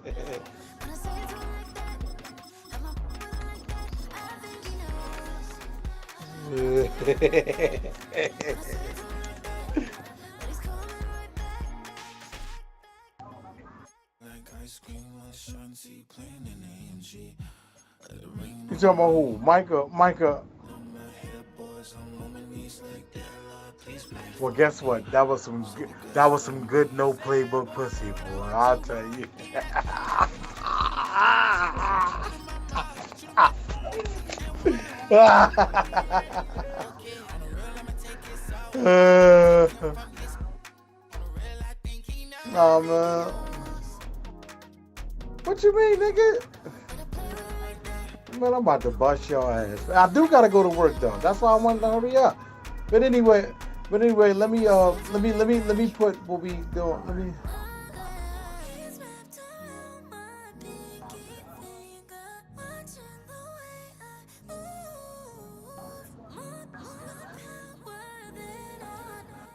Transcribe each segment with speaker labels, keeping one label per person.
Speaker 1: You talking about who? Micah. Well, guess what? That was some good no playbook pussy, boy. I'll tell you. Nah, man. What you mean, nigga? Man, I'm about to bust your ass. I do gotta go to work though. That's why I wanted to hurry up. But anyway, let me put what we doing. Let me.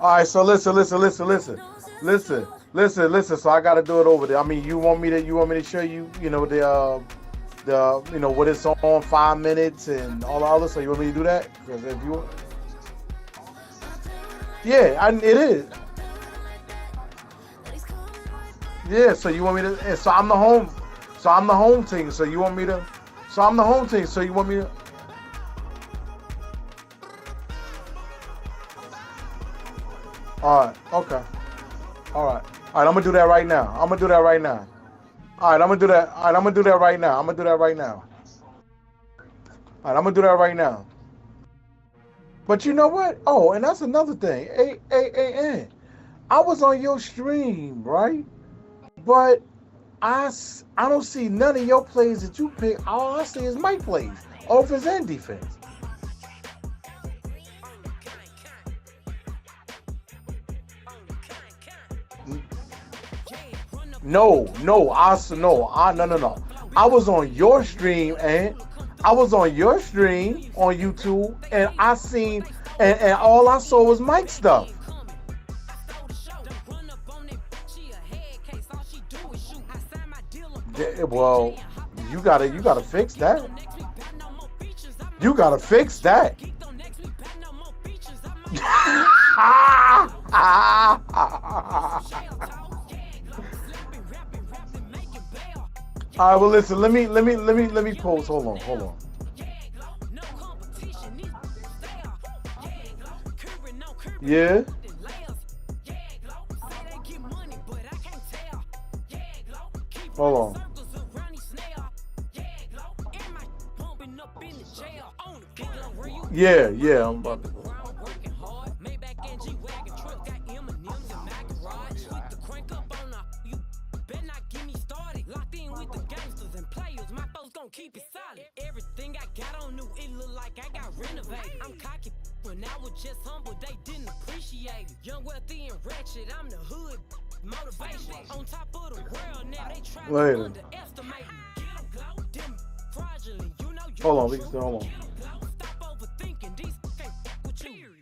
Speaker 1: All right, so listen. So I got to do it over there. I mean, you want me to show you, what it's on 5 minutes and all the other. So you want me to do that? Because if you, yeah, it is. Yeah, so you want me to? So I'm the home. So I'm the home team. So you want me to? So I'm the home team. So you want me to? All right. Okay. All right. All right. I'm gonna do that right now. I'm gonna do that right now. All right. I'm gonna do that. All right. I'm gonna do that right now. I'm gonna do that right now. All right. I'm gonna do that right now. But you know what? Oh, and that's another thing. I was on your stream, right? But I don't see none of your plays that you pick. All I see is my plays, offense and defense. No. I was on your stream, and I was on your stream on YouTube, and I seen, and all I saw was Mike stuff. Well, you gotta fix that. You gotta fix that. All right, well, listen. Let me pause. Hold on. Yeah. Hold on. Yeah. I'm about to.
Speaker 2: Keep it solid. Everything I got on new, it look like I got renovated. I'm cocky when I was just humble, they didn't appreciate it. Young, wealthy, and ratchet, I'm the hood motivation. On top of the world now, they try to underestimate me. Them fraudulent, you know you
Speaker 1: Hold on, Lisa. Hold on.
Speaker 2: stop overthinking these can't with you.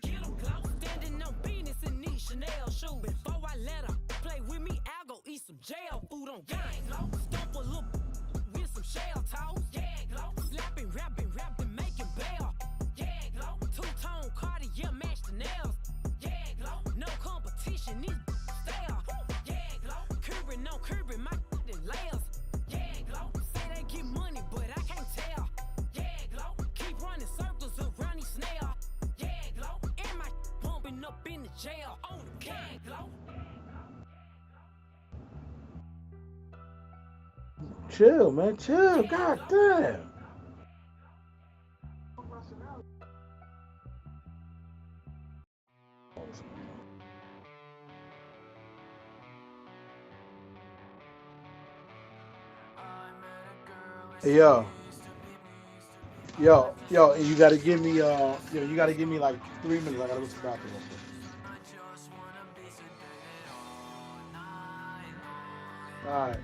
Speaker 2: Standing on business in these Chanel shoes. Before I let her play with me, I'll go eat some jail food on gang. Stomp a little with some shell toes. Slapping, rapping, making bail. Two-tone Cartier match the nails. No competition, these stale. Curbing, no curbing, my layers. Say they get money, but I can't tell. Keep running circles around these snails. And my bumping up in the jail on the gang.
Speaker 1: Chill, man. Chill. God damn. Hey, and you gotta give me you gotta give me like 3 minutes. I gotta go to the bathroom. All right.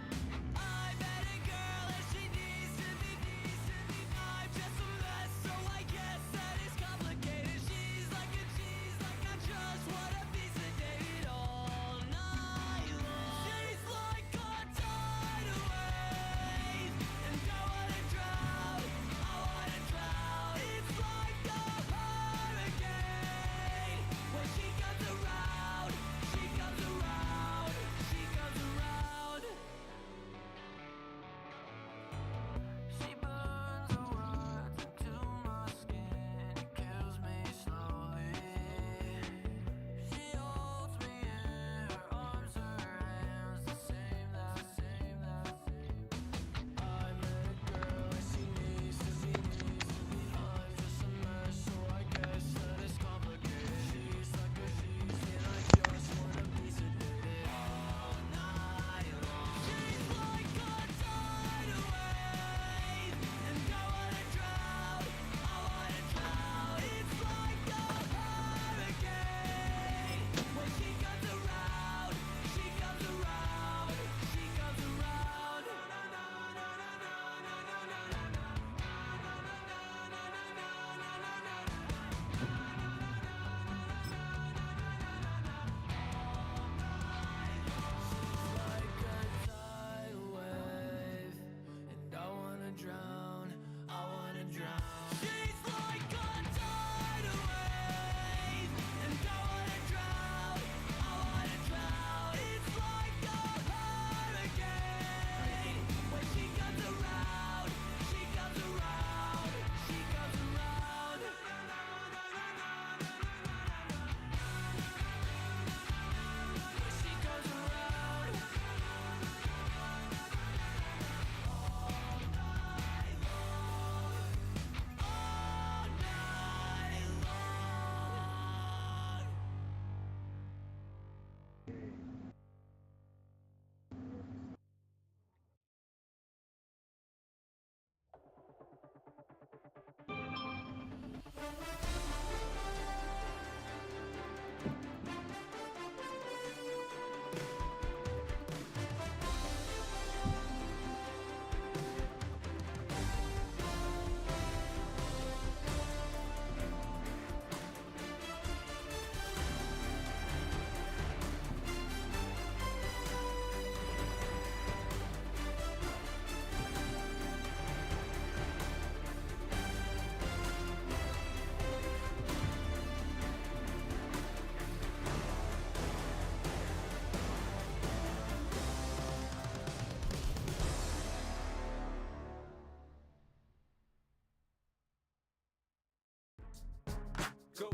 Speaker 3: Go,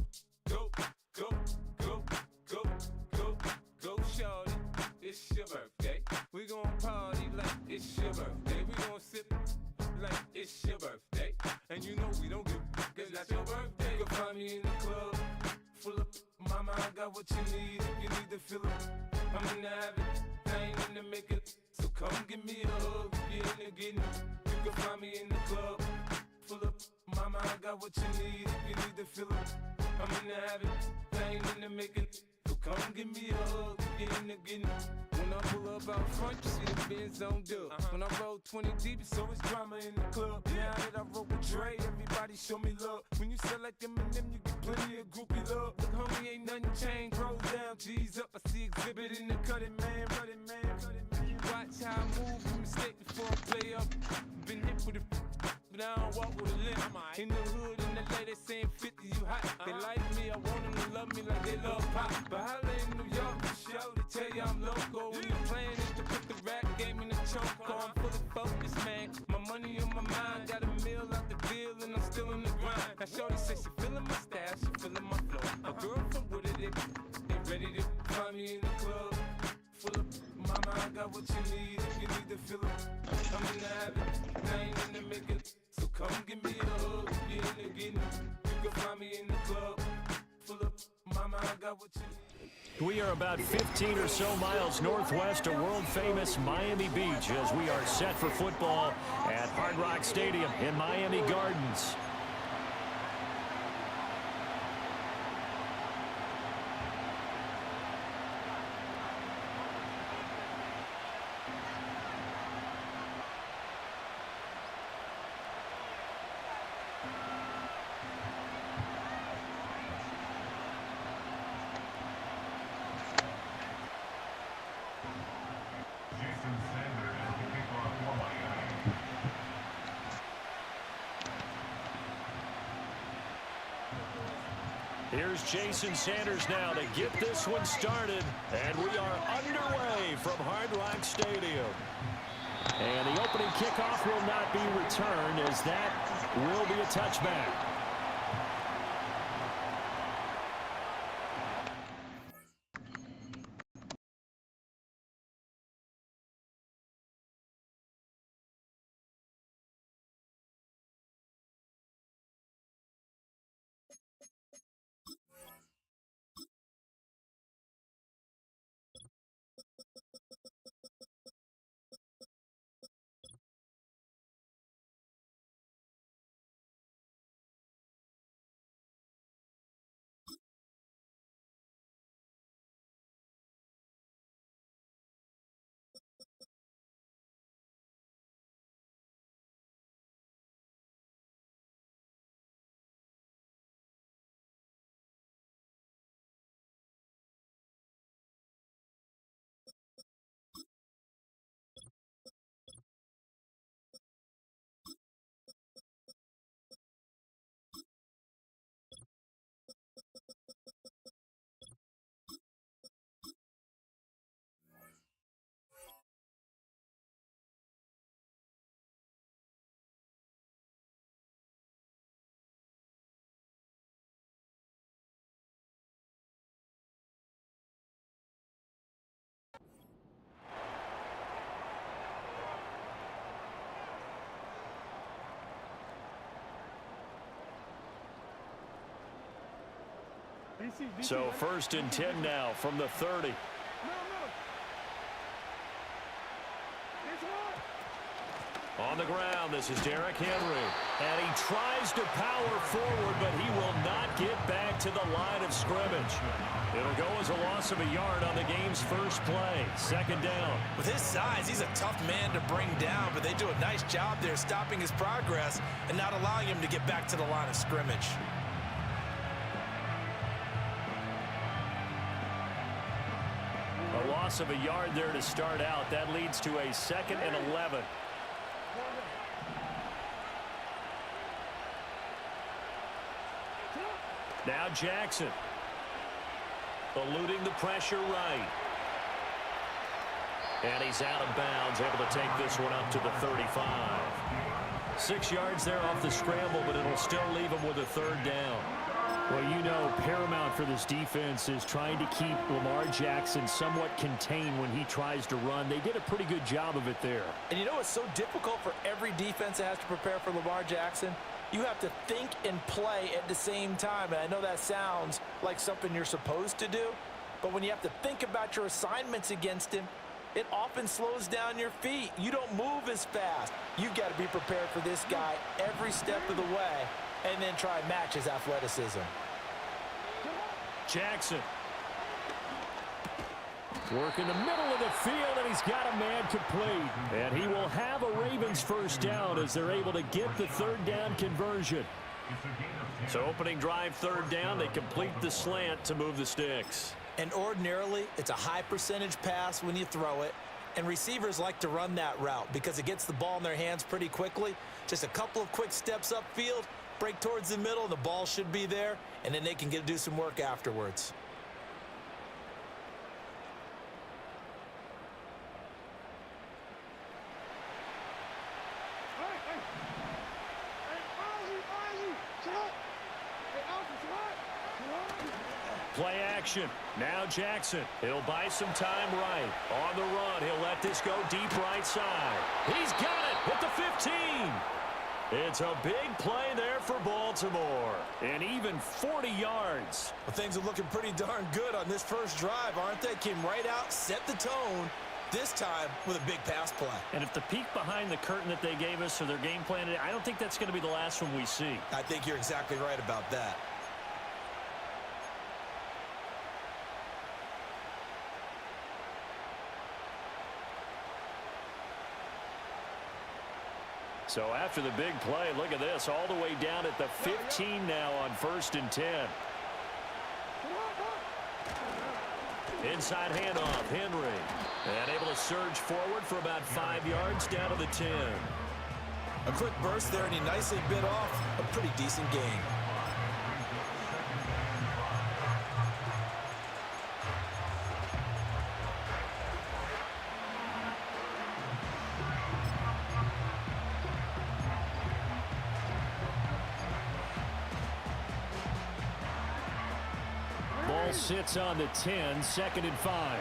Speaker 3: go, go, go, go, go, go, shorty. It's your birthday. We gon' party like it's your birthday. We gon' sip like it's your birthday. And you know we don't give cause that's your birthday. You can find me in the club, full of mama, I got what you need. If you need to fill it, I'm in the habit, I ain't in the making. So come give me a hug, if you're in the getting. You can find me in the club, full of mama, I got what you need. If you need to fill it, I'm in the habit, I ain't in the making. So come give me a hug, get in the getting. When I pull up out front, you see the Benz on dub. When I roll 20 deep, it's always drama in the club. Now that I roll with Dre, everybody show me love. When you sell like Eminem, you get plenty of groupie love. Look, homie, ain't nothing changed. Roll down, G's up. I see exhibit in the cutting, man. Watch how I move, you mistake before I play up. Been hit with it, but I don't walk with a limp. In the hood, in the LA, they saying 50, you hot. They like me, I want them to love me like they love pop. But holla in New York, for show, they tell you I'm loco. When the plan is to put the rap game in the choke. I'm fully focused, man. My money on my mind, got a meal out the deal, and I'm still in the grind. Now shorty says she feeling my style, she feeling my flow. A girl from Wooded, they ready to find me in the club. Full of mama, I got what you need. If you need to fill it, I'm in the habit, I ain't in the making. So come give me a hug, if you're in the getting. You can find me in the club, full of mama, I got what you need.
Speaker 4: We are about 15 or so miles northwest of world-famous Miami Beach as we are set for football at Hard Rock Stadium in Miami Gardens. Here's Jason Sanders now to get this one started, and we are underway from Hard Rock Stadium. And the opening kickoff will not be returned, as that will be a touchback. So 1st and 10 now from the 30. On the ground, this is Derrick Henry. And he tries to power forward, but he will not get back to the line of scrimmage. It'll go as a loss of a yard on the game's first play. Second down.
Speaker 5: With his size, he's a tough man to bring down, but they do a nice job there stopping his progress and not allowing him to get back to the line of scrimmage.
Speaker 4: A loss of a yard there to start out. That leads to a 2nd and 11. Now Jackson. Eluding the pressure right. And he's out of bounds, able to take this one up to the 35. 6 yards there off the scramble, but it'll still leave him with a 3rd down.
Speaker 6: Well, you know, paramount for this defense is trying to keep Lamar Jackson somewhat contained when he tries to run. They did a pretty good job of it there.
Speaker 5: And you know it's so difficult for every defense that has to prepare for Lamar Jackson? You have to think and play at the same time. And I know that sounds like something you're supposed to do, but when you have to think about your assignments against him, it often slows down your feet. You don't move as fast. You've got to be prepared for this guy every step of the way and then try and match his athleticism.
Speaker 4: Jackson. Work in the middle of the field, and he's got a man complete. And he will have a Ravens first down as they're able to get the 3rd down conversion. So opening drive 3rd down, they complete the slant to move the sticks.
Speaker 5: And ordinarily, it's a high percentage pass when you throw it. And receivers like to run that route because it gets the ball in their hands pretty quickly. Just a couple of quick steps upfield, break towards the middle, the ball should be there, and then they can do some work afterwards.
Speaker 4: Play action. Now Jackson. He'll buy some time right. On the run, he'll let this go deep right side. He's got it at the 15. It's a big play there for Baltimore. And even 40 yards.
Speaker 5: Well, things are looking pretty darn good on this first drive, aren't they? Came right out, set the tone, this time with a big pass play.
Speaker 6: And if the peek behind the curtain that they gave us or their game plan, I don't think that's going to be the last one we see.
Speaker 5: I think you're exactly right about that.
Speaker 4: So after the big play, look at this, all the way down at the 15 now on 1st and 10. Inside handoff, Henry. And able to surge forward for about 5 yards down to the 10.
Speaker 5: A quick burst there, and he nicely bit off a pretty decent gain.
Speaker 6: Ball sits on the 10, 2nd and 5.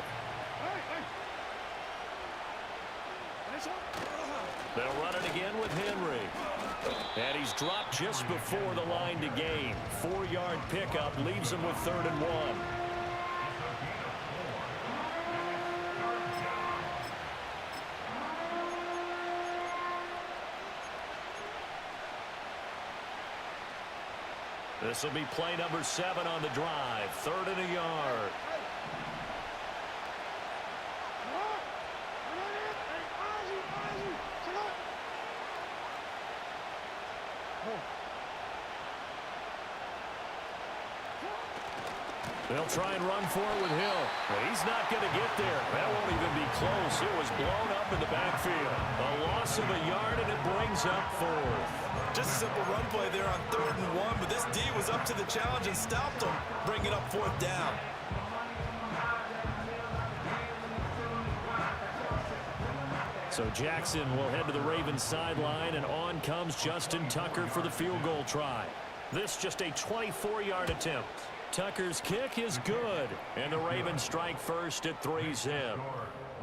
Speaker 4: They'll run it again with Henry. And he's dropped just before the line to gain. 4-yard pickup leaves him with 3rd and 1. This will be play number 7 on the drive. 3rd and a yard. They'll try and run for it with Hill. Well, he's not going to get there. That won't even be close. It was blown up in the backfield. A loss of a yard, and it brings up 4th.
Speaker 5: Just a simple run play there on 3rd and 1, but this D was up to the challenge and stopped him, bringing up 4th down.
Speaker 6: So Jackson will head to the Ravens sideline, and on comes Justin Tucker for the field goal try.
Speaker 4: This just a 24-yard attempt. Tucker's kick is good, and the Ravens strike first at 3's him.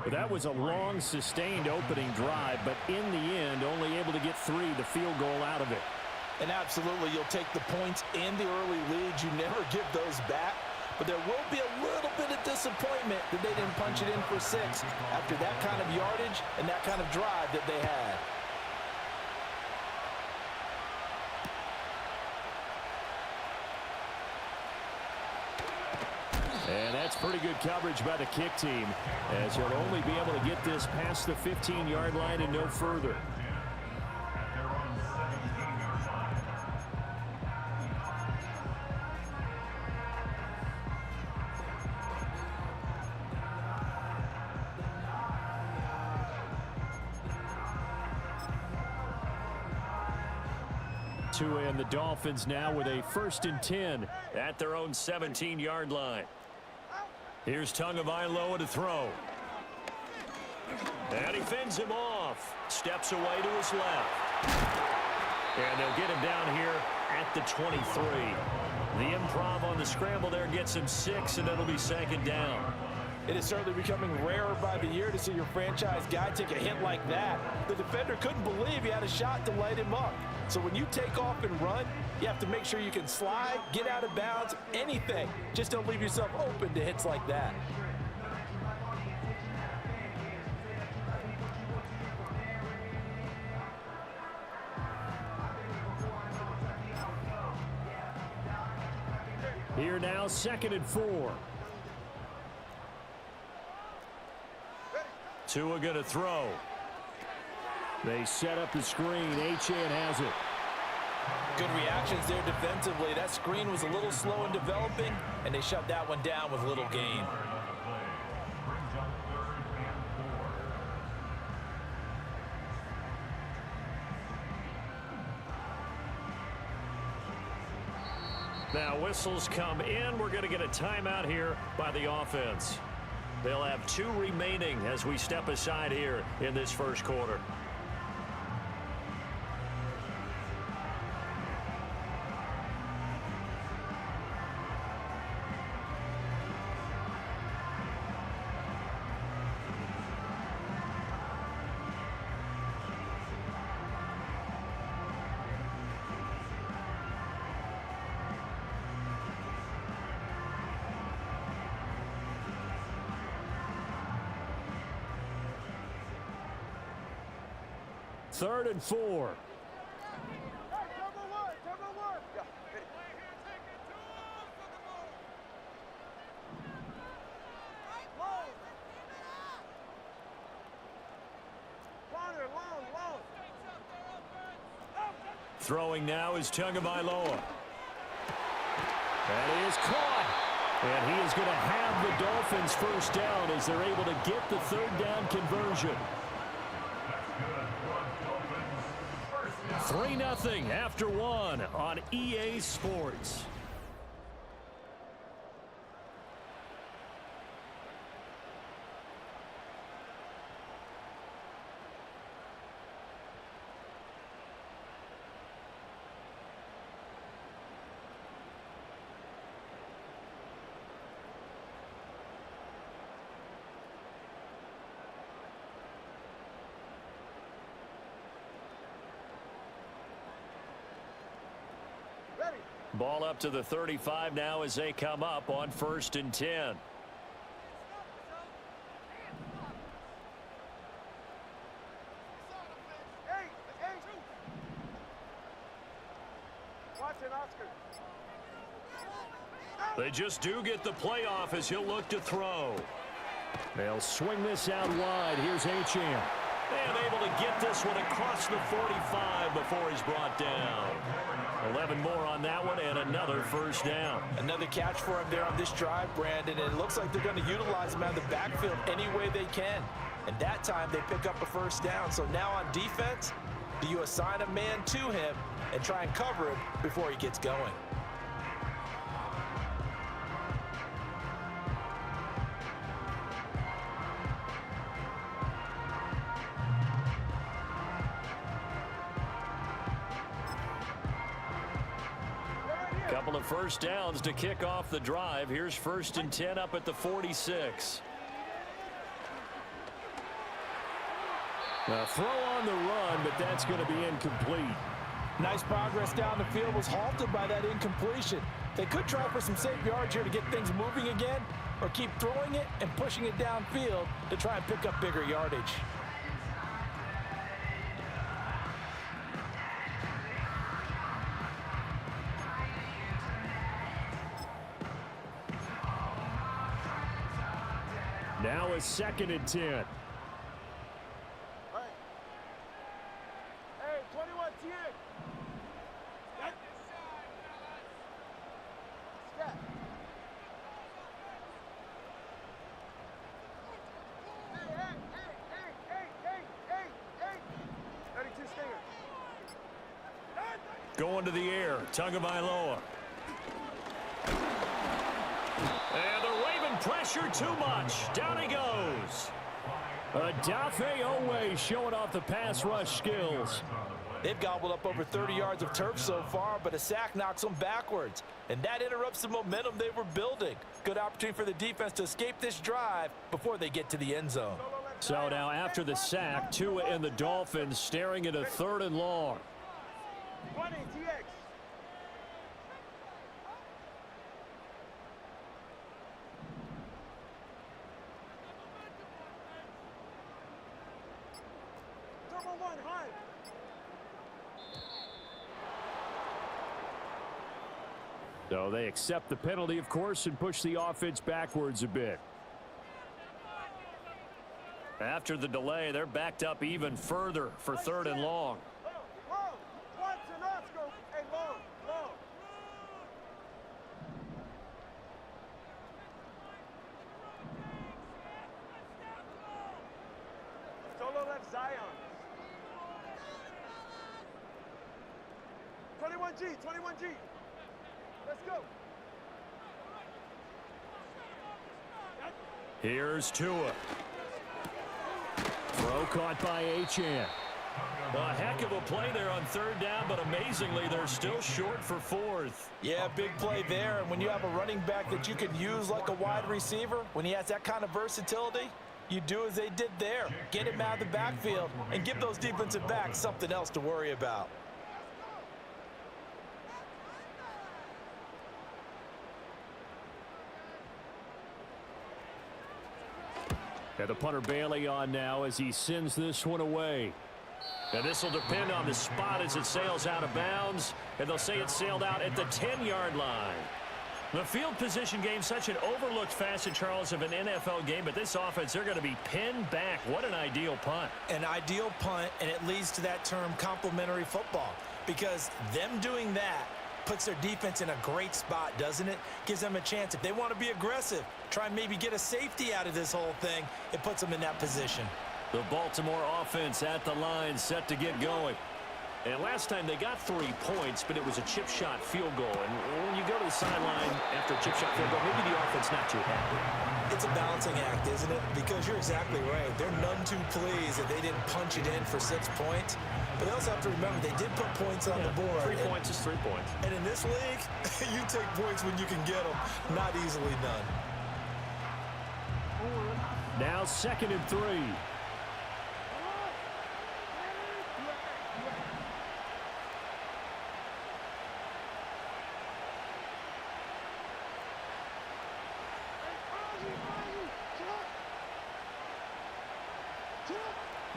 Speaker 6: But that was a long, sustained opening drive, but in the end, only able to get 3, the field goal out of it.
Speaker 5: And absolutely, you'll take the points and the early leads. You never give those back. But there will be a little bit of disappointment that they didn't punch it in for 6 after that kind of yardage and that kind of drive that they had.
Speaker 6: that's pretty good coverage by the kick team, as he'll only be able to get this past the 15-yard line and no further. And the Dolphins now with a 1st and 10 at their own 17-yard line. Here's Tagovailoa to throw. And he fends him off. Steps away to his left. And they'll get him down here at the 23. The improv on the scramble there gets him 6, and it'll be 2nd down.
Speaker 5: It is certainly becoming rarer by the year to see your franchise guy take a hit like that. The defender couldn't believe he had a shot to light him up. So when you take off and run, you have to make sure you can slide, get out of bounds, anything. Just don't leave yourself open to hits like that.
Speaker 6: Here now, 2nd and 4. Tua going to throw. They set up the screen. Achane has it.
Speaker 5: Good reactions there defensively. That screen was a little slow in developing, and they shut that one down with little gain.
Speaker 6: Now whistles come in. We're going to get a timeout here by the offense. They'll have 2 remaining as we step aside here in this first quarter. Third and 4. Throwing now is Tagovailoa. That is caught. And he is going to have the Dolphins first down as they're able to get the 3rd down conversion. 3-0 after 1 on EA Sports. Ball up to the 35 now as they come up on 1st and 10. They just do get the playoff as he'll look to throw. They'll swing this out wide. Here's Achane. And able to get this one across the 45 before he's brought down. 11 more on that one and another first down.
Speaker 5: Another catch for him there on this drive, Brandon. And it looks like they're going to utilize him out of the backfield any way they can. And that time they pick up a first down. So now on defense, do you assign a man to him and try and cover him before he gets going?
Speaker 6: Couple of first downs to kick off the drive. Here's 1st and 10 up at the 46. A throw on the run, but that's going to be incomplete.
Speaker 5: Nice progress down the field was halted by that incompletion. They could try for some safe yards here to get things moving again, or keep throwing it and pushing it downfield to try and pick up bigger yardage.
Speaker 4: Now a 2nd and 10.
Speaker 7: Hey, 21 TX. Scat. Hey. 32 Stinger.
Speaker 4: Going to the air. Tagovailoa. And the Raven pressure too much. Down he goes. Adafe Owe showing off the pass rush skills.
Speaker 5: They've gobbled up over 30 yards of turf so far, but a sack knocks them backwards. And that interrupts the momentum they were building. Good opportunity for the defense to escape this drive before they get to the end zone.
Speaker 4: So now after the sack, Tua and the Dolphins staring at a 3rd and long.
Speaker 7: 20 TX. Turbo 1, high.
Speaker 4: So they accept the penalty, of course, and push the offense backwards a bit. After the delay, they're backed up even further for 3rd and long.
Speaker 7: Long. One to not go. Hey, long. Solo left Zion. 21G. Let's go.
Speaker 4: Here's Tua. Throw caught by Achane. A heck of a play there on 3rd down, but amazingly, they're still short for 4th.
Speaker 5: Yeah, big play there. And when you have a running back that you can use like a wide receiver, when he has that kind of versatility, you do as they did there. Get him out of the backfield and give those defensive backs something else to worry about.
Speaker 4: And the punter Bailey on now as he sends this one away. And this will depend on the spot as it sails out of bounds. And they'll say it sailed out at the 10-yard line. The field position game, such an overlooked facet, Charles, of an NFL game. But this offense, they're going to be pinned back. What an ideal punt.
Speaker 5: An ideal punt, and it leads to that term complementary football. Because them doing that puts their defense in a great spot, doesn't it? Gives them a chance. If they want to be aggressive, try and maybe get a safety out of this whole thing, it puts them in that position.
Speaker 4: The Baltimore offense at the line, set to get going. And last time they got 3 points, but it was a chip shot field goal. And when you go to the sideline after a chip shot field goal, maybe the offense not too happy.
Speaker 5: It's a balancing act, isn't it? Because you're exactly right. They're none too pleased that they didn't punch it in for 6 points. But they also have to remember they did put points on the board.
Speaker 4: 3 points is 3 points.
Speaker 5: And in this league, you take points when you can get them. Not easily done.
Speaker 4: Now 2nd and 3.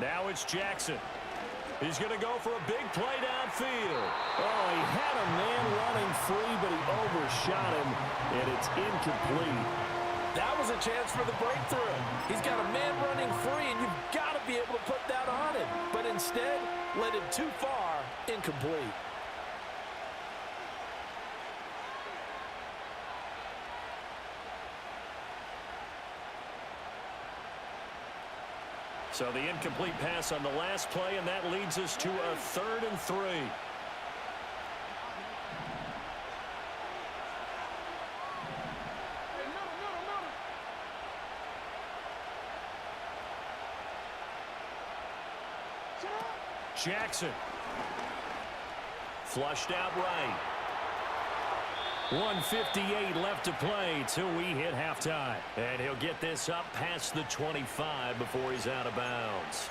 Speaker 4: Now it's Jackson. He's going to go for a big play downfield. Oh, he had a man running free, but he overshot him, and it's incomplete.
Speaker 5: That was a chance for the breakthrough. He's got a man running free, and you've got to be able to put that on him. But instead, led him too far, incomplete.
Speaker 4: So the incomplete pass on the last play, and that leads us to a 3rd and 3. Jackson. Flushed out right. 1:58 left to play till we hit halftime. And he'll get this up past the 25 before he's out of bounds.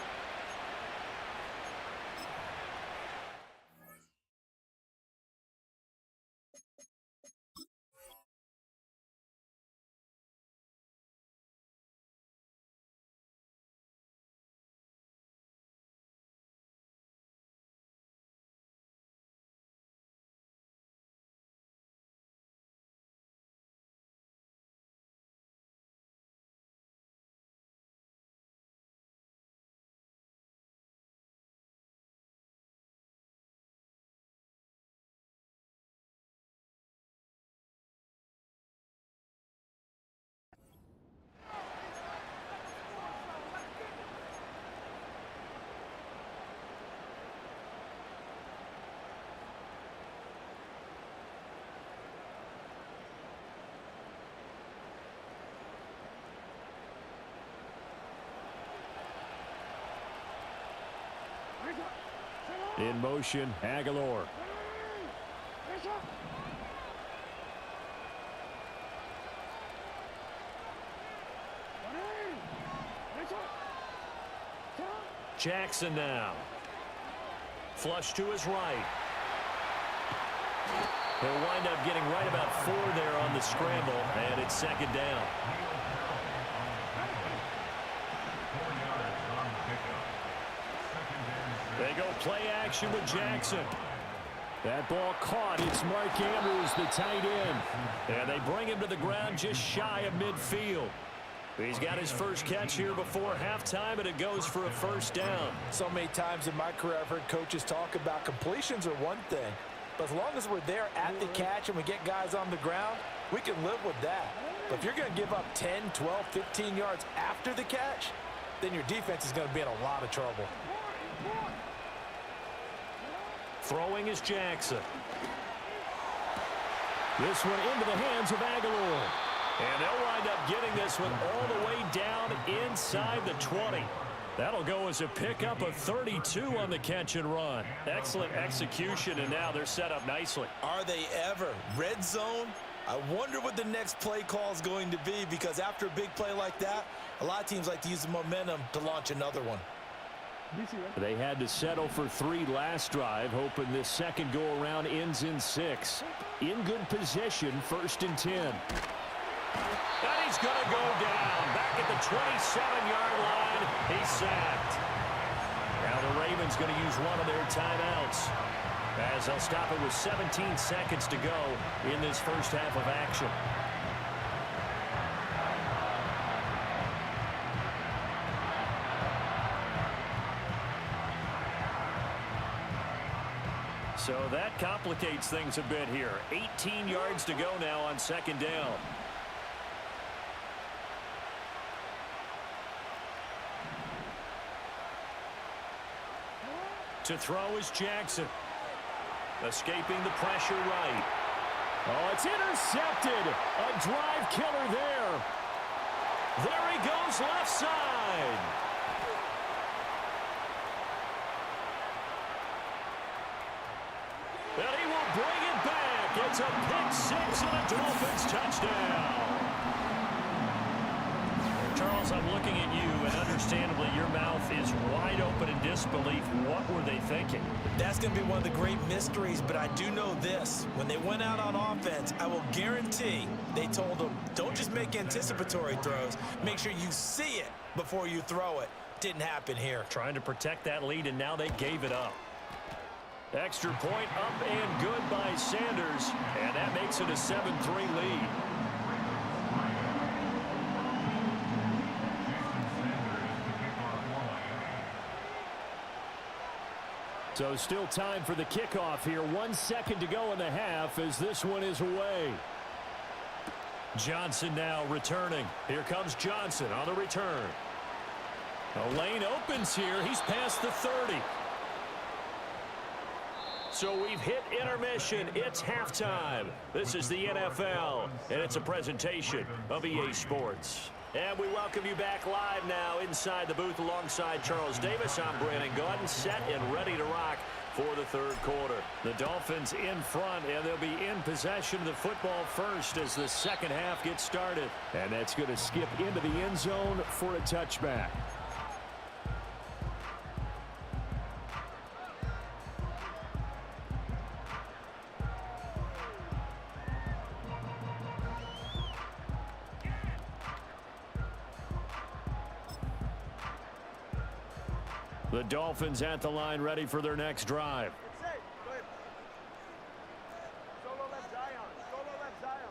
Speaker 6: In motion, Aguilar. Jackson now. Flush to his right. He'll wind up getting right about 4 there on the scramble, and it's second down. They go play action with Jackson. That ball caught. It's Mark Andrews, the tight end. And they bring him to the ground just shy of midfield. He's got his first catch here before halftime, and it goes for a first down.
Speaker 5: So many times in my career I've heard coaches talk about completions are one thing, but as long as we're there at the catch and we get guys on the ground, we can live with that. But if you're going to give up 10, 12, 15 yards after the catch, then your defense is going to be in a lot of trouble.
Speaker 6: Throwing is Jackson. This one into the hands of Aguilar. And they'll wind up getting this one all the way down inside the 20. That'll go as a pickup of 32 on the catch and run. Excellent execution, and now they're set up nicely.
Speaker 5: Are they ever? Red zone? I wonder what the next play call is going to be, because after a big play like that, a lot of teams like to use the momentum to launch another one.
Speaker 6: They had to settle for 3 last drive, hoping this second go-around ends in 6. In good position, 1st and 10. And he's going to go down. Back at the 27-yard line, he's sacked. Now the Ravens going to use one of their timeouts, as they'll stop it with 17 seconds to go in this first half of action. So that complicates things a bit here. 18 yards to go now on second down. To throw is Jackson. Escaping the pressure right. Oh, it's intercepted. A drive killer there. There he goes left side. And he will bring it back. It's a pick 6 and a Dolphins touchdown. Charles, I'm looking at you, and understandably your mouth is wide open in disbelief. What were they thinking?
Speaker 5: That's going to be one of the great mysteries, but I do know this. When they went out on offense, I will guarantee they told them, don't just make anticipatory throws. Make sure you see it before you throw it. Didn't happen here.
Speaker 6: Trying to protect that lead, and now they gave it up. Extra point up and good by Sanders, and that makes it a 7-3 lead. So still time for the kickoff here. 1 second to go in the half as this one is away. Johnson now returning. Here comes Johnson on the return. The lane opens here. He's past the 30. So we've hit intermission. It's halftime. This is the NFL, and it's a presentation of EA Sports. And we welcome you back live now inside the booth alongside Charles Davis. I'm Brandon Gaudin, set and ready to rock for the third quarter. The Dolphins in front, and they'll be in possession of the football first as the second half gets started. And that's going to skip into the end zone for a touchback. The Dolphins at the line, ready for their next drive.
Speaker 7: Solo left Zion. Solo left Zion.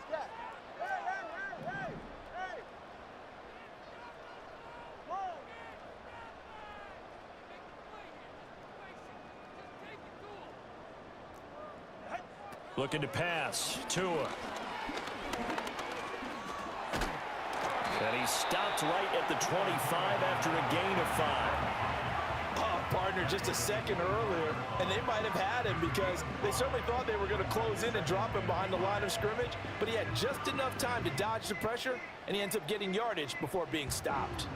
Speaker 7: Step. Hey. Whoa.
Speaker 6: Looking to pass. Tua. And he stopped right at the 25 after a gain of 5.
Speaker 5: Oh, partner, just a second earlier, and they might have had him because they certainly thought they were going to close in and drop him behind the line of scrimmage, but he had just enough time to dodge the pressure, and he ends up getting yardage before being stopped.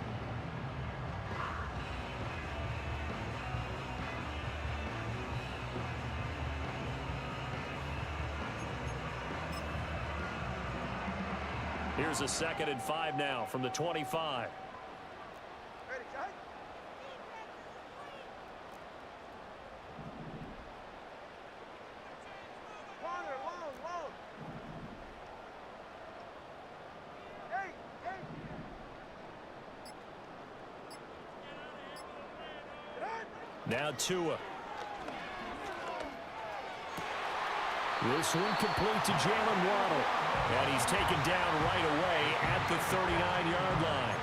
Speaker 6: Here's a 2nd and 5 now from the 25.
Speaker 7: Ready, Jay? Corner, long. Hey.
Speaker 6: Now Tua. This one complete to Jalen Waddle. And he's taken down right away at the 39-yard line.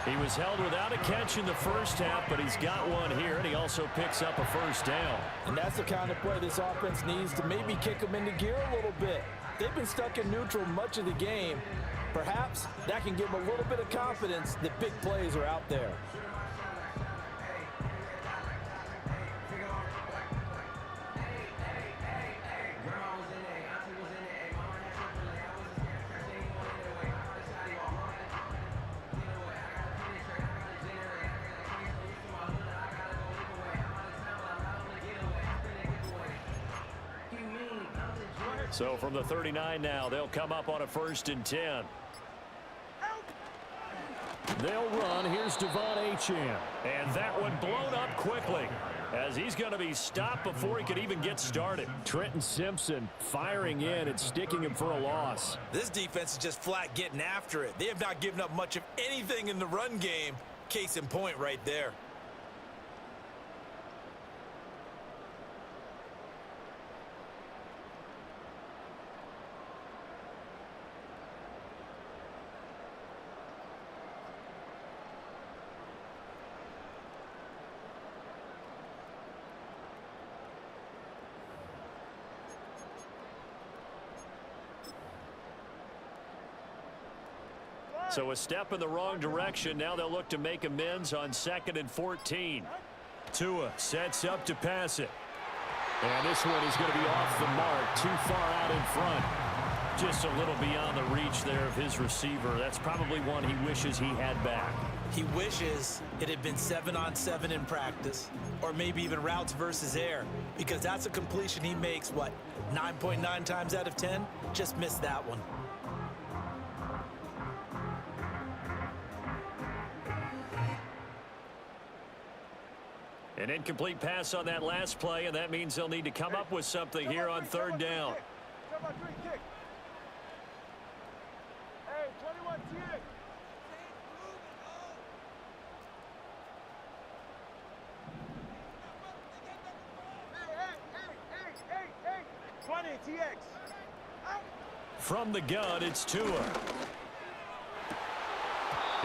Speaker 6: He was held without a catch in the first half, but he's got one here, and he also picks up a first down.
Speaker 5: And that's the kind of play this offense needs to maybe kick them into gear a little bit. They've been stuck in neutral much of the game. Perhaps that can give them a little bit of confidence that big plays are out there.
Speaker 6: So from the 39 now, they'll come up on a 1st and 10. They'll run. Here's Devon Achane. And that one blown up quickly as he's going to be stopped before he could even get started. Trenton Simpson firing in and sticking him for a loss.
Speaker 5: This defense is just flat getting after it. They have not given up much of anything in the run game. Case in point right there.
Speaker 6: So a step in the wrong direction. Now they'll look to make amends on 2nd and 14. Tua sets up to pass it. And this one is going to be off the mark, too far out in front. Just a little beyond the reach there of his receiver. That's probably one he wishes he had back.
Speaker 5: He wishes it had been 7-on-7 in practice, or maybe even routes versus air, because that's a completion he makes, 9.9 times out of 10? Just missed that one.
Speaker 6: An incomplete pass on that last play, and that means they'll need to come up with something here on 3rd down.
Speaker 7: Hey, 21 TX. Hey. 20 TX.
Speaker 6: From the gun, it's Tua.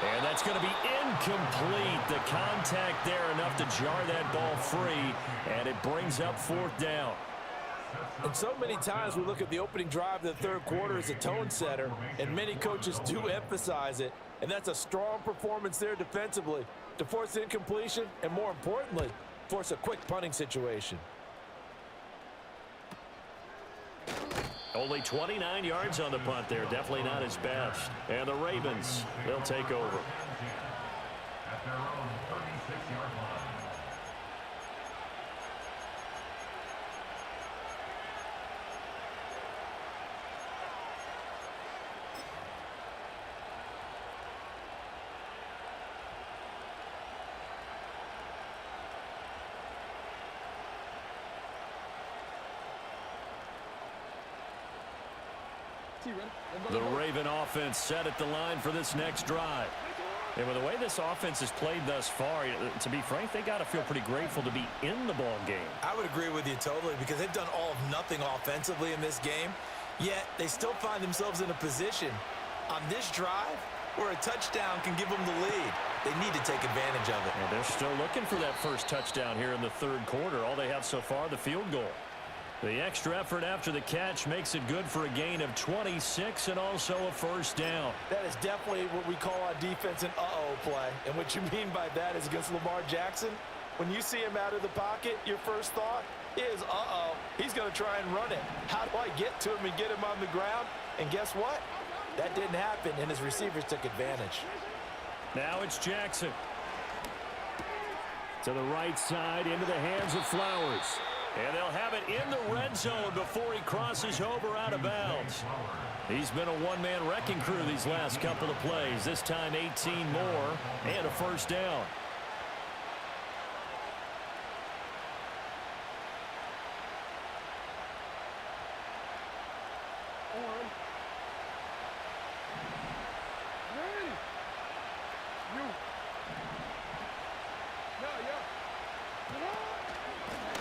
Speaker 6: And that's going to be incomplete. The contact there enough to jar that ball free, and it brings up 4th down.
Speaker 5: And so many times we look at the opening drive of the 3rd quarter as a tone setter, and many coaches do emphasize it, and that's a strong performance there defensively to force incompletion and, more importantly, force a quick punting situation.
Speaker 6: Only 29 yards on the punt there. Definitely not his best. And the Ravens, they'll take over. The Raven offense set at the line for this next drive. And with the way this offense has played thus far, to be frank, they got to feel pretty grateful to be in the ball game.
Speaker 5: I would agree with you totally, because they've done all of nothing offensively in this game, yet they still find themselves in a position on this drive where a touchdown can give them the lead. They need to take advantage of it.
Speaker 6: And they're still looking for that first touchdown here in the 3rd quarter. All they have so far, the field goal. The extra effort after the catch makes it good for a gain of 26 and also a 1st down.
Speaker 5: That is definitely what we call on defense an uh-oh play. And what you mean by that is against Lamar Jackson, when you see him out of the pocket, your first thought is, uh-oh, he's going to try and run it. How do I get to him and get him on the ground? And guess what? That didn't happen, and his receivers took advantage.
Speaker 6: Now it's Jackson. To the right side, into the hands of Flowers. And they'll have it in the red zone before he crosses over out of bounds. He's been a one-man wrecking crew these last couple of plays. This time 18 more and a first down.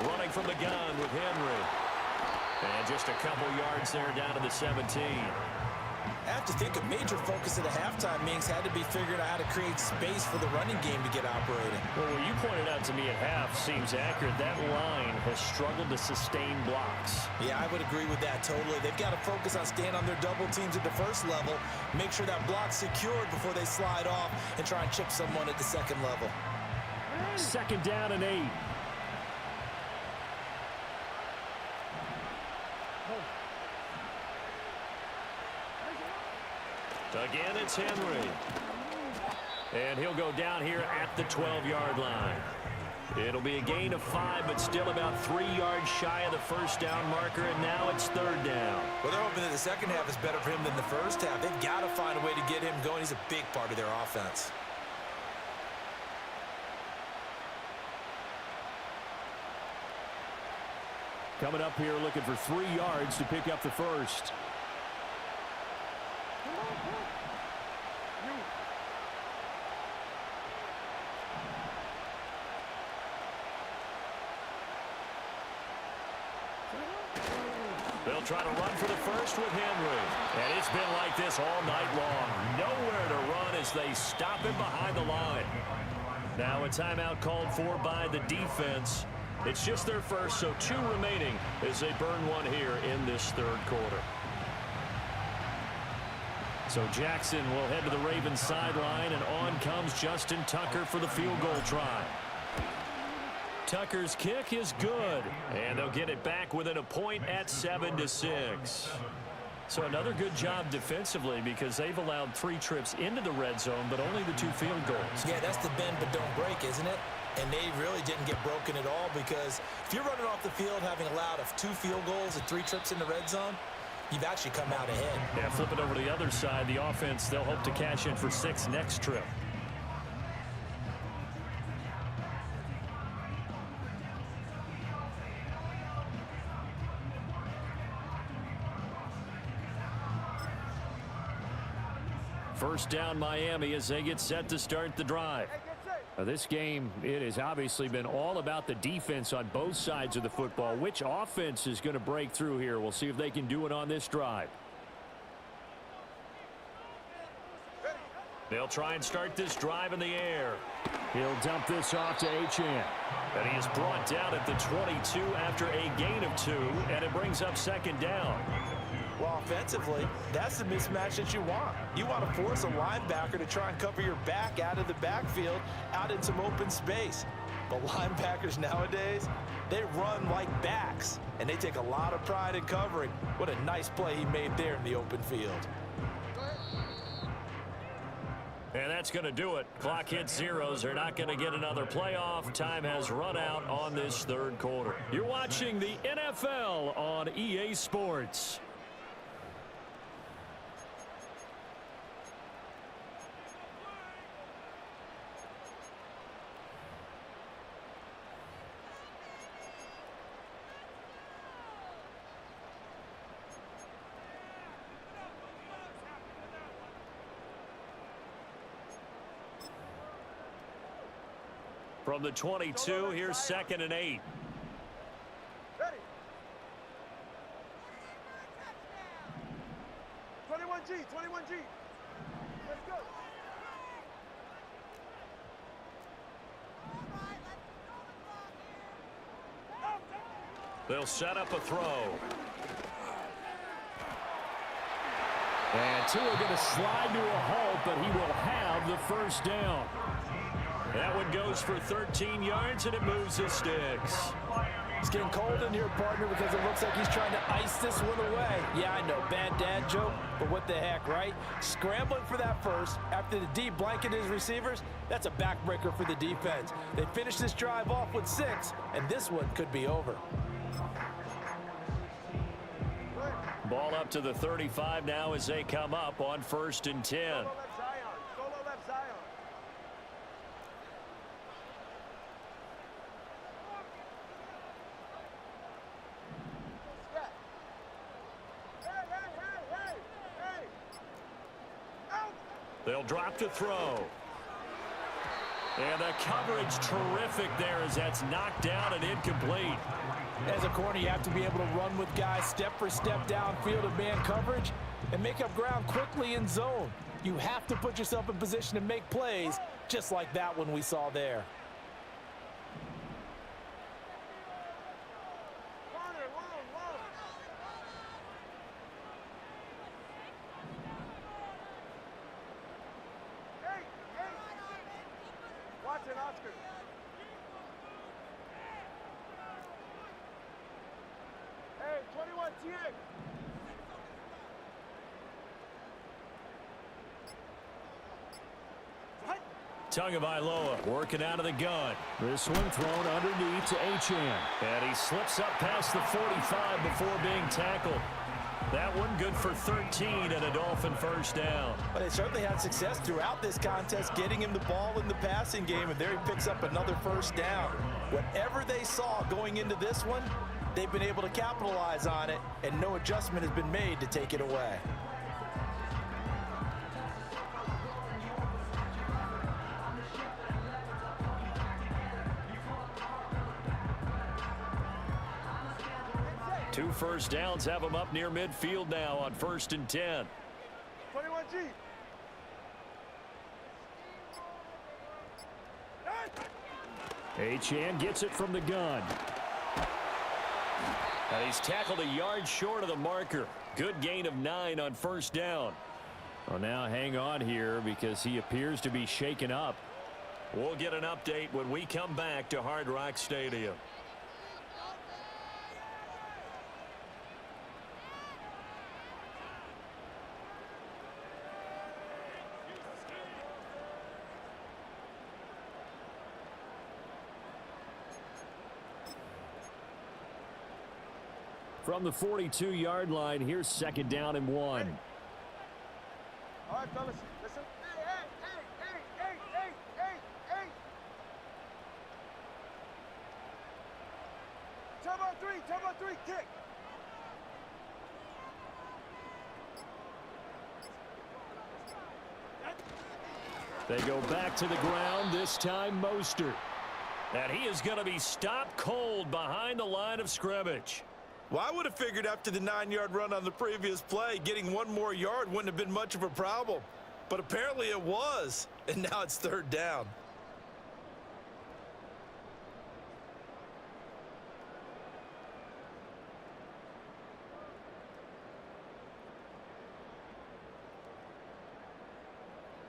Speaker 6: Running from the gun with Henry. And just a couple yards there down to the 17.
Speaker 5: I have to think a major focus at the halftime meetings had to be figuring out how to create space for the running game to get operating.
Speaker 6: Well, what you pointed out to me at half seems accurate. That line has struggled to sustain blocks.
Speaker 5: Yeah, I would agree with that totally. They've got to focus on staying on their double teams at the first level, make sure that block's secured before they slide off and try and chip someone at the second level.
Speaker 6: Second down and 8. Again, it's Henry. And he'll go down here at the 12-yard line. It'll be a gain of 5, but still about 3 yards shy of the first down marker, and now it's third down.
Speaker 5: Well, they're hoping that the second half is better for him than the first half. They've got to find a way to get him going. He's a big part of their offense.
Speaker 6: Coming up here looking for 3 yards to pick up the first. They'll try to run for the first with Henry. And it's been like this all night long. Nowhere to run as they stop him behind the line. Now a timeout called for by the defense. It's just their first, so 2 remaining as they burn one here in this third quarter. So Jackson will head to the Ravens sideline, and on comes Justin Tucker for the field goal try. Tucker's kick is good, and they'll get it back within a point at 7-6. So another good job defensively because they've allowed 3 trips into the red zone, but only the 2 field goals.
Speaker 5: Yeah, that's the bend but don't break, isn't it? And they really didn't get broken at all because if you're running off the field having allowed 2 field goals and 3 trips in the red zone, you've actually come out ahead.
Speaker 6: Yeah, flip it over to the other side. The offense, they'll hope to cash in for 6 next trip. First down Miami as they get set to start the drive. This game, it has obviously been all about the defense on both sides of the football. Which offense is going to break through here? We'll see if they can do it on this drive. They'll try and start this drive in the air. He'll dump this off to Achane. And he is brought down at the 22 after a gain of 2, and it brings up second down.
Speaker 5: Well, offensively, that's the mismatch that you want. You want to force a linebacker to try and cover your back out of the backfield, out in some open space. But linebackers nowadays, they run like backs, and they take a lot of pride in covering. What a nice play he made there in the open field.
Speaker 6: And that's going to do it. Clock hits zeros. They're not going to get another playoff. Time has run out on this third quarter. You're watching the NFL on EA Sports. From the 22, here's 2nd and 8.
Speaker 7: Ready. 21G, 21G. Let's go.
Speaker 6: They'll set up a throw. And Tua going to slide to a halt, but he will have the first down. That one goes for 13 yards, and it moves his sticks.
Speaker 5: It's getting cold in here, partner, because it looks like he's trying to ice this one away. Yeah, I know, bad dad joke, but what the heck, right? Scrambling for that first after the D blanketed his receivers, that's a backbreaker for the defense. They finished this drive off with 6, and this one could be over.
Speaker 6: Ball up to the 35 now as they come up on 1st and 10.
Speaker 7: Solo left Zion. Solo left Zion. Scat. Hey. Out.
Speaker 6: They'll drop to throw. And the coverage terrific there as that's knocked down and incomplete.
Speaker 5: As a corner, you have to be able to run with guys step for step downfield in man coverage and make up ground quickly in zone. You have to put yourself in position to make plays just like that one we saw there.
Speaker 7: Corner, long. Hey. Watson, Oscar. Hey, 21 TX.
Speaker 6: Tagovailoa working out of the gun. This one thrown underneath to Achane. And he slips up past the 45 before being tackled. That one good for 13 and a Dolphin first down.
Speaker 5: But they certainly had success throughout this contest getting him the ball in the passing game, and there he picks up another first down. Whatever they saw going into this one, they've been able to capitalize on it, and no adjustment has been made to take it away.
Speaker 6: Two first downs have them up near midfield now on 1st and 10.
Speaker 7: 21G.
Speaker 6: Achane gets it from the gun. And he's tackled a yard short of the marker. Good gain of 9 on first down. Well, now hang on here because he appears to be shaken up. We'll get an update when we come back to Hard Rock Stadium. From the 42-yard line, here's 2nd down and 1.
Speaker 7: All right, fellas, listen. Hey. Turbo 3, kick.
Speaker 6: They go back to the ground, this time Mostert. And he is going to be stopped cold behind the line of scrimmage.
Speaker 5: Well, I would have figured after the 9-yard run on the previous play, getting one more yard wouldn't have been much of a problem. But apparently it was, and now it's 3rd down.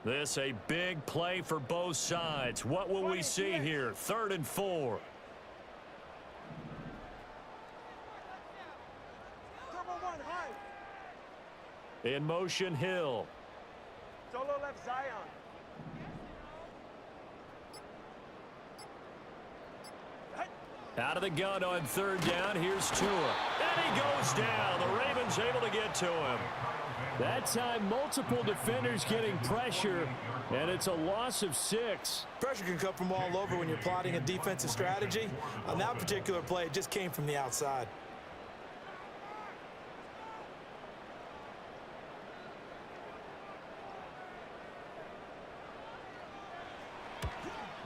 Speaker 6: This a big play for both sides. What will we see here? 3rd and 4. In motion, Hill.
Speaker 7: Solo left Zion.
Speaker 6: Out of the gun on 3rd down. Here's Tua. And he goes down. The Ravens able to get to him. That time, multiple defenders getting pressure, and it's a loss of 6.
Speaker 5: Pressure can come from all over when you're plotting a defensive strategy. On that particular play, it just came from the outside.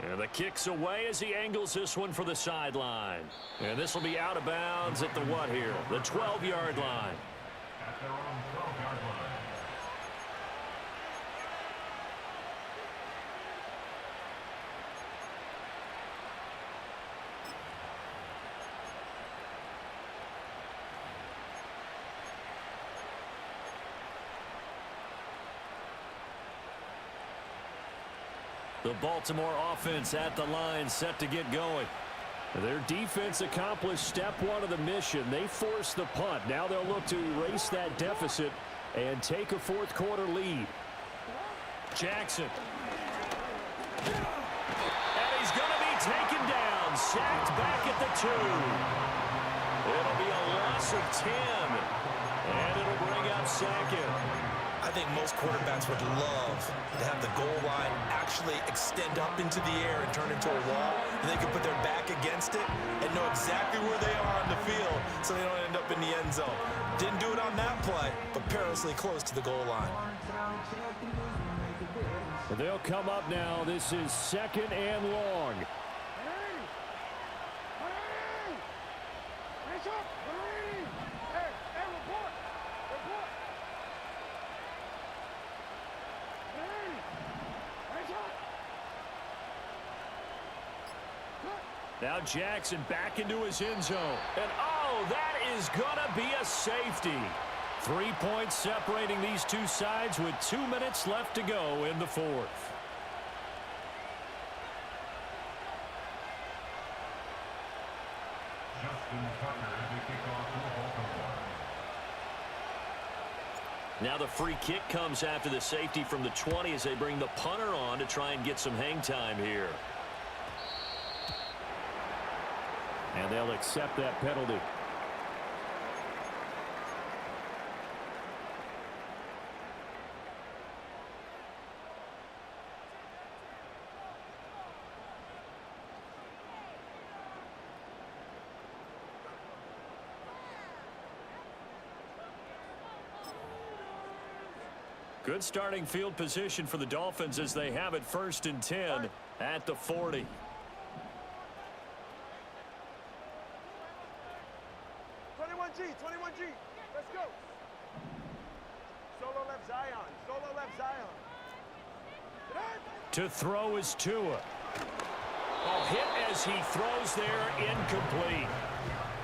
Speaker 6: And the kick's away as he angles this one for the sideline. And this will be out of bounds at the what here? The 12-yard line.
Speaker 8: At their own 12-yard line.
Speaker 6: The Baltimore offense at the line set to get going. Their defense accomplished step 1 of the mission. They forced the punt. Now they'll look to erase that deficit and take a 4th quarter lead. Jackson. And he's going to be taken down. Sacked back at the 2. It'll be a loss of 10. And it'll bring up second.
Speaker 5: I think most quarterbacks would love to have the goal line actually extend up into the air and turn into a wall, and they can put their back against it and know exactly where they are on the field so they don't end up in the end zone. Didn't do it on that play, but perilously close to the goal line.
Speaker 6: They'll come up now. This is 2nd and long. Now Jackson back into his end zone. And, oh, that is going to be a safety. 3 points separating these two sides with 2 minutes left to go in the fourth.
Speaker 8: Justin Tucker to kick off for Baltimore.
Speaker 6: Now the free kick comes after the safety from the 20 as they bring the punter on to try and get some hang time here. And they'll accept that penalty. Good starting field position for the Dolphins as they have it 1st and 10 at the 40.
Speaker 7: G, 21G. Let's go. Solo left Zion. Solo left Zion.
Speaker 6: To throw is Tua. Oh, hit as he throws there, incomplete.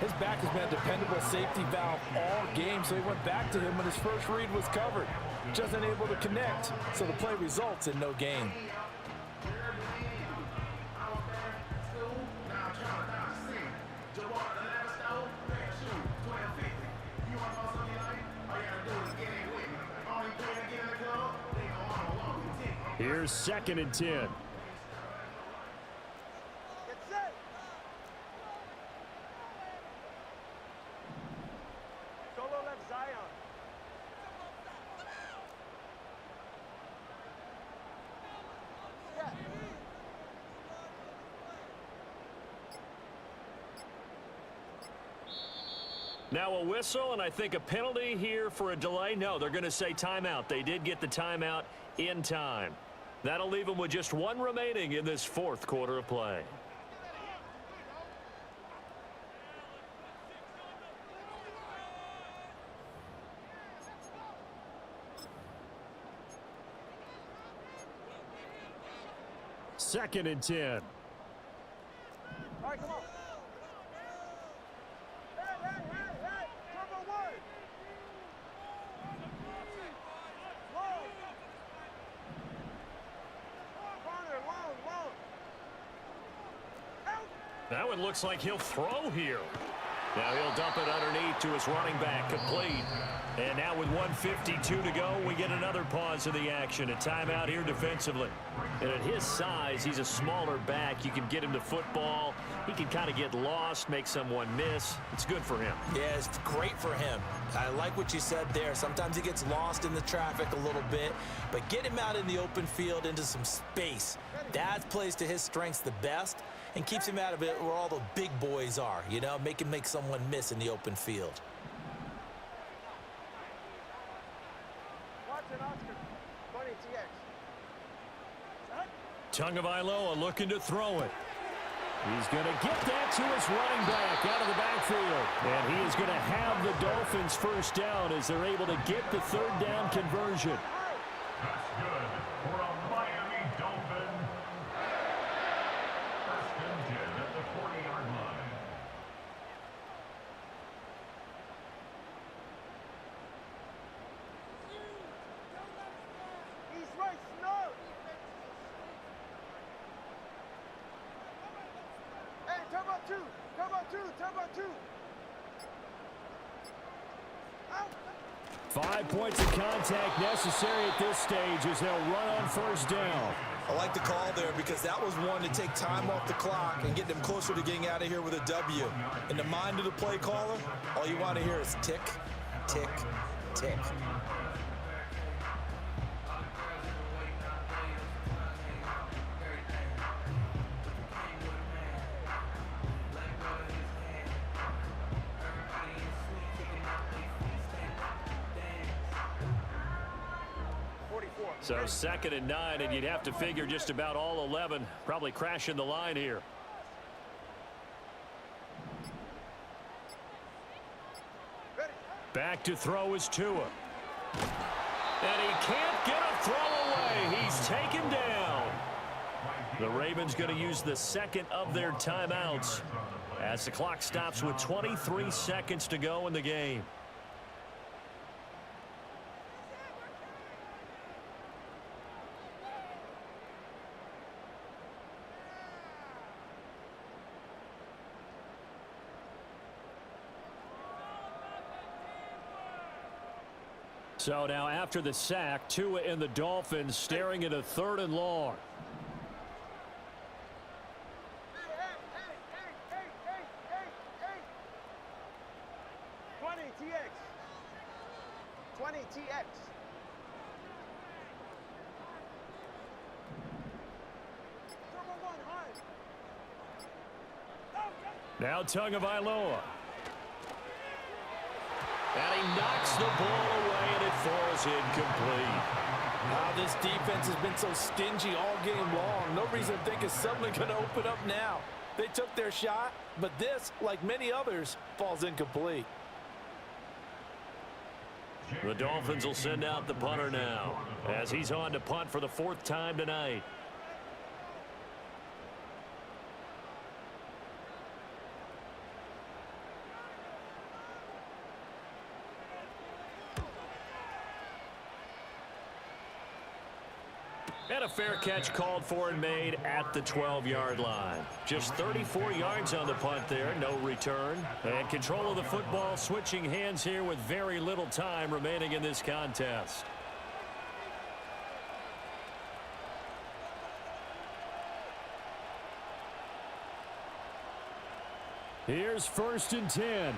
Speaker 5: His back has been a dependable safety valve all game, so he went back to him when his first read was covered. Just unable to connect, so the play results in no gain.
Speaker 6: Here's 2nd and 10.
Speaker 7: Get set. Solo left Zion. Yeah.
Speaker 6: Now a whistle, and I think a penalty here for a delay. No, they're going to say timeout. They did get the timeout in time. That'll leave them with just 1 remaining in this 4th quarter of play. Second and 10.
Speaker 7: All right, come on. Hey. Turbo 1. Long. Corner, long. Out.
Speaker 6: That one looks like he'll throw here. Now he'll dump it underneath to his running back, complete. And now with 1:52 to go, we get another pause of the action. A timeout here defensively. And at his size, he's a smaller back. You can get him to football. He can kind of get lost, make someone miss. It's good for him.
Speaker 5: Yeah, it's great for him. I like what you said there. Sometimes he gets lost in the traffic a little bit, but get him out in the open field into some space. That plays to his strengths the best and keeps him out of it where all the big boys are, you know, make someone miss in the open field.
Speaker 6: Tagovailoa looking to throw it. He's going to get that to his running back out of the backfield. And he is going to have the Dolphins first down as they're able to get the 3rd down conversion.
Speaker 8: That's good for a Miami Dolphin. 1st and 10 at the 40-yard line.
Speaker 7: He's right, snug. Hey, turbo 2. Turbo 2. Out.
Speaker 6: 5 points of contact necessary at this stage as they'll run on 1st down.
Speaker 5: I like the call there because that was one to take time off the clock and get them closer to getting out of here with a W. In the mind of the play caller, all you want to hear is tick, tick, tick.
Speaker 6: So 2nd and 9, and you'd have to figure just about all 11 probably crashing the line here. Back to throw is Tua. And he can't get a throw away. He's taken down. The Ravens going to use the second of their timeouts as the clock stops with 23 seconds to go in the game. So now after the sack, Tua and the Dolphins staring at a 3rd and long. Now Tagovailoa. And he knocks the ball away, and it falls incomplete.
Speaker 5: Wow, this defense has been so stingy all game long. No reason to think it's suddenly going to open up now. They took their shot, but this, like many others, falls incomplete.
Speaker 6: The Dolphins will send out the punter now as he's on to punt for the 4th time tonight. And a fair catch called for and made at the 12-yard line. Just 34 yards on the punt there, no return. And control of the football switching hands here with very little time remaining in this contest. Here's 1st and 10.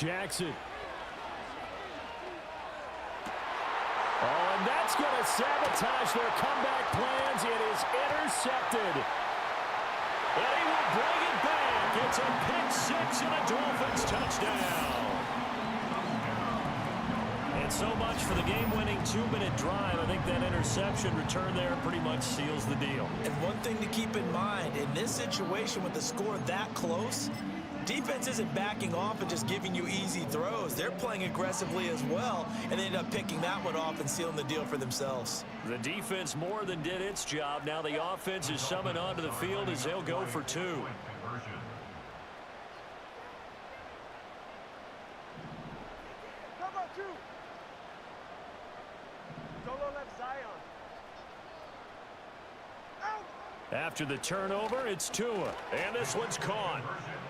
Speaker 6: Jackson. Oh, and that's going to sabotage their comeback plans. It is intercepted. And he will bring it back. It's a pick 6 and a Dolphins touchdown. And so much for the game-winning 2-minute drive. I think that interception return there pretty much seals the deal.
Speaker 5: And one thing to keep in mind, in this situation with the score that close, defense isn't backing off and just giving you easy throws. They're playing aggressively as well, and they end up picking that one off and sealing the deal for themselves.
Speaker 6: The defense more than did its job. Now the offense is summoned onto the field as they'll go for 2. After the turnover, it's Tua, and this one's caught.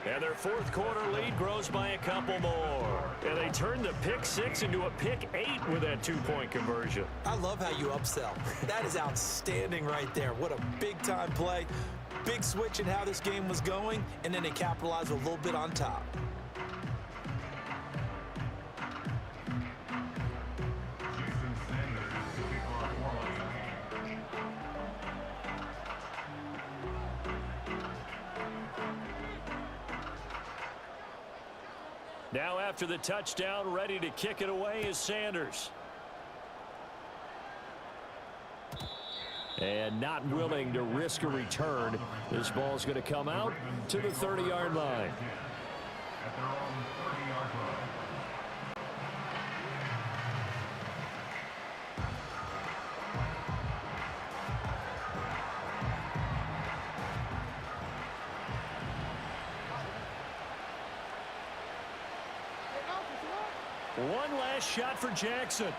Speaker 6: And their 4th quarter lead grows by a couple more. And they turn the pick 6 into a pick 8 with that 2-point conversion.
Speaker 5: I love how you upsell. That is outstanding right there. What a big-time play. Big switch in how this game was going, and then they capitalized a little bit on top.
Speaker 6: Now after the touchdown, ready to kick it away is Sanders. And not willing to risk a return. This ball's going to come out to the 30-yard line.
Speaker 8: At their own 30-yard line.
Speaker 6: One last shot for Jackson.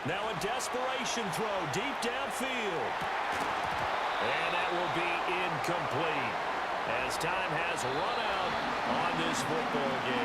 Speaker 6: Now a desperation throw deep downfield. And that will be incomplete as time has run out on this football game.